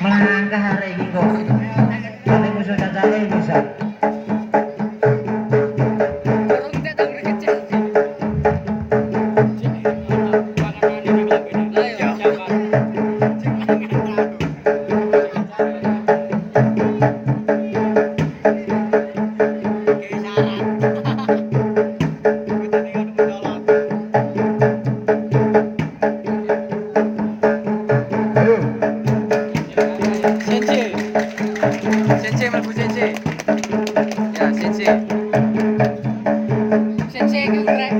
melangkah hari ini kok nanti musuh cacahnya bisa Sensei mlebu sensei. Ya, sensei. Sensei iki urek.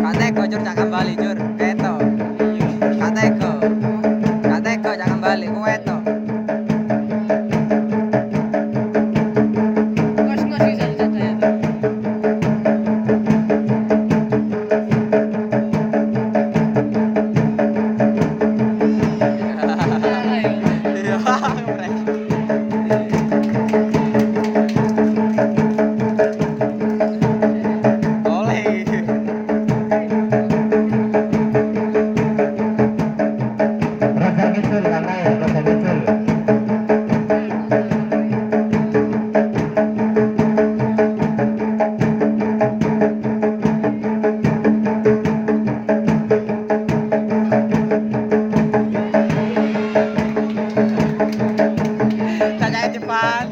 Kateko cur jangan balik cur. Keto. Kateko. Kateko jangan balik ku eto. Ngos-ngos bisa dijajah itu. rasa kecil kakak ya rasa kecil Cacahnya cepat.